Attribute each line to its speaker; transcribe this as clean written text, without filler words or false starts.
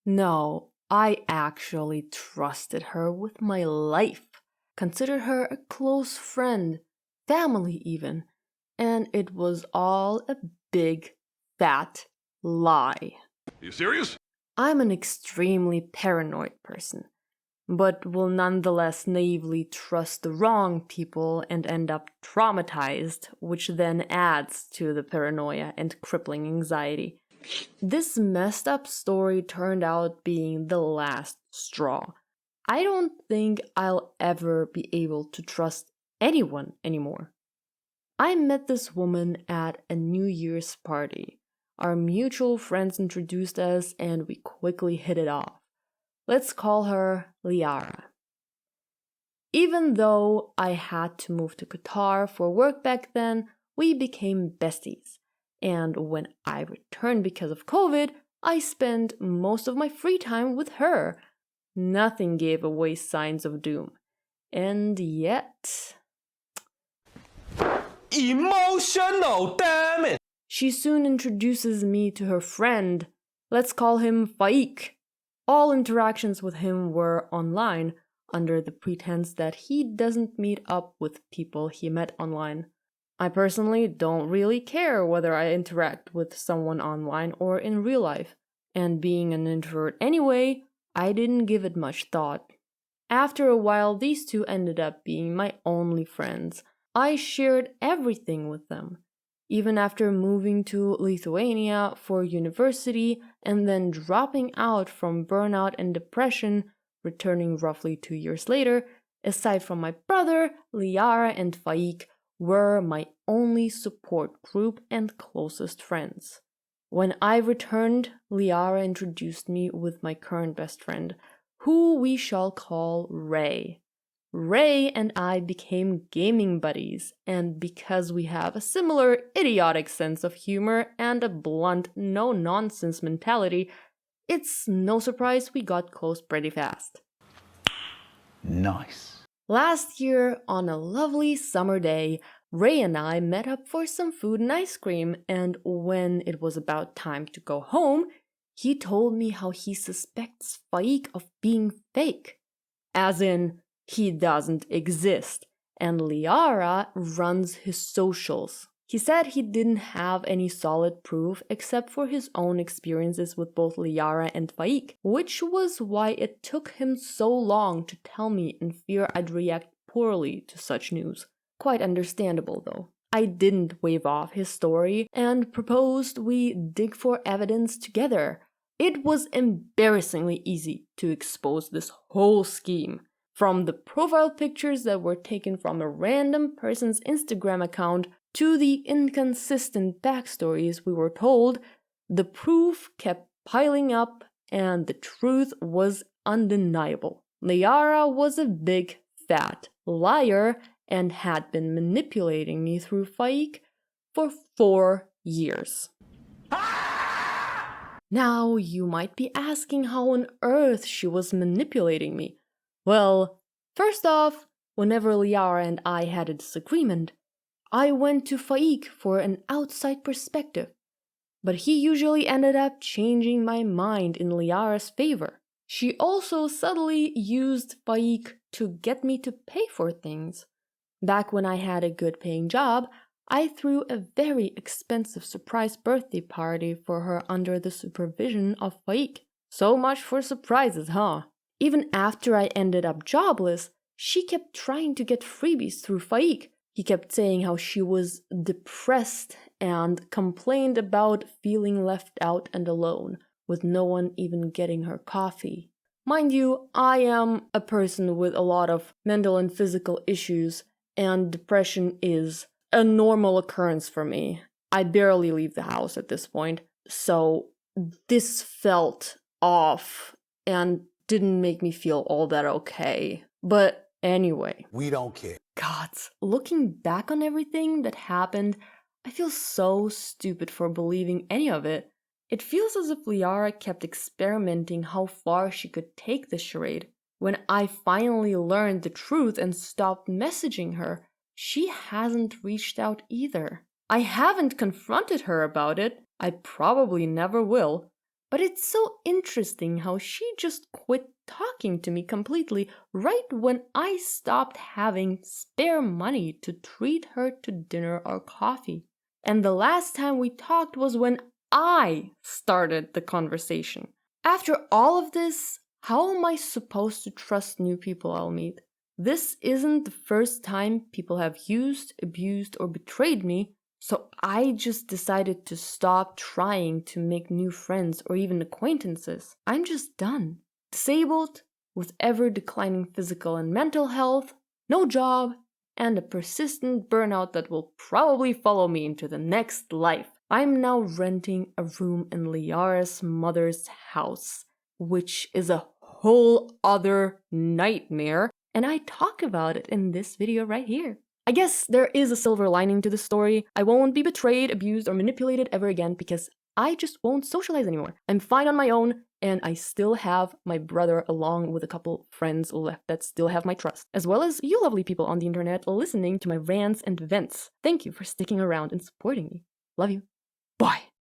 Speaker 1: No, I actually trusted her with my life, considered her a close friend, family even, and it was all a big, fat lie.
Speaker 2: Are you serious?
Speaker 1: I'm an extremely paranoid person, but will nonetheless naively trust the wrong people and end up traumatized, which then adds to the paranoia and crippling anxiety. This messed up story turned out being the last straw. I don't think I'll ever be able to trust anyone anymore. I met this woman at a New Year's party. Our mutual friends introduced us and we quickly hit it off. Let's call her Liara. Even though I had to move to Qatar for work back then, we became besties. And when I returned because of COVID, I spent most of my free time with her. Nothing gave away signs of doom. And yet...
Speaker 3: Emotional, damn it!
Speaker 1: She soon introduces me to her friend. Let's call him Faik. All interactions with him were online, under the pretense that he doesn't meet up with people he met online. I personally don't really care whether I interact with someone online or in real life, and being an introvert anyway, I didn't give it much thought. After a while, these two ended up being my only friends. I shared everything with them. Even after moving to Lithuania for university and then dropping out from burnout and depression, returning roughly 2 years later, aside from my brother, Liara and Faik were my only support group and closest friends. When I returned, Liara introduced me with my current best friend, who we shall call Ray. Ray and I became gaming buddies, and because we have a similar idiotic sense of humor and a blunt, no-nonsense mentality, it's no surprise we got close pretty fast.
Speaker 3: Nice.
Speaker 1: Last year, on a lovely summer day, Ray and I met up for some food and ice cream, and when it was about time to go home, he told me how he suspects Faik of being fake. As in, he doesn't exist, and Liara runs his socials. He said he didn't have any solid proof except for his own experiences with both Liara and Faik, which was why it took him so long to tell me in fear I'd react poorly to such news. Quite understandable though. I didn't wave off his story and proposed we dig for evidence together. It was embarrassingly easy to expose this whole scheme. From the profile pictures that were taken from a random person's Instagram account to the inconsistent backstories we were told, the proof kept piling up and the truth was undeniable. Liara was a big, fat liar and had been manipulating me through Faik for 4 years. Now, you might be asking how on earth she was manipulating me. Well, first off, whenever Liara and I had a disagreement, I went to Faik for an outside perspective, but he usually ended up changing my mind in Liara's favor. She also subtly used Faik to get me to pay for things. Back when I had a good-paying job, I threw a very expensive surprise birthday party for her under the supervision of Faik. So much for surprises, huh? Even after I ended up jobless, she kept trying to get freebies through Faik. He kept saying how she was depressed and complained about feeling left out and alone, with no one even getting her coffee. Mind you, I am a person with a lot of mental and physical issues, and depression is a normal occurrence for me. I barely leave the house at this point, so this felt off and didn't make me feel all that okay. But anyway.
Speaker 3: We don't care.
Speaker 1: Gods, looking back on everything that happened, I feel so stupid for believing any of it. It feels as if Liara kept experimenting how far she could take this charade. When I finally learned the truth and stopped messaging her, she hasn't reached out either. I haven't confronted her about it. I probably never will. But it's so interesting how she just quit talking to me completely right when I stopped having spare money to treat her to dinner or coffee. And the last time we talked was when I started the conversation. After all of this, how am I supposed to trust new people I'll meet? This isn't the first time people have used, abused, or betrayed me, so I just decided to stop trying to make new friends or even acquaintances. I'm just done. Disabled, with ever-declining physical and mental health, no job, and a persistent burnout that will probably follow me into the next life. I'm now renting a room in Liara's mother's house, which is a whole other nightmare, and I talk about it in this video right here. I guess there is a silver lining to the story. I won't be betrayed, abused, or manipulated ever again because I just won't socialize anymore. I'm fine on my own, and I still have my brother along with a couple friends left that still have my trust, as well as you lovely people on the internet listening to my rants and vents. Thank you for sticking around and supporting me. Love you. Bye.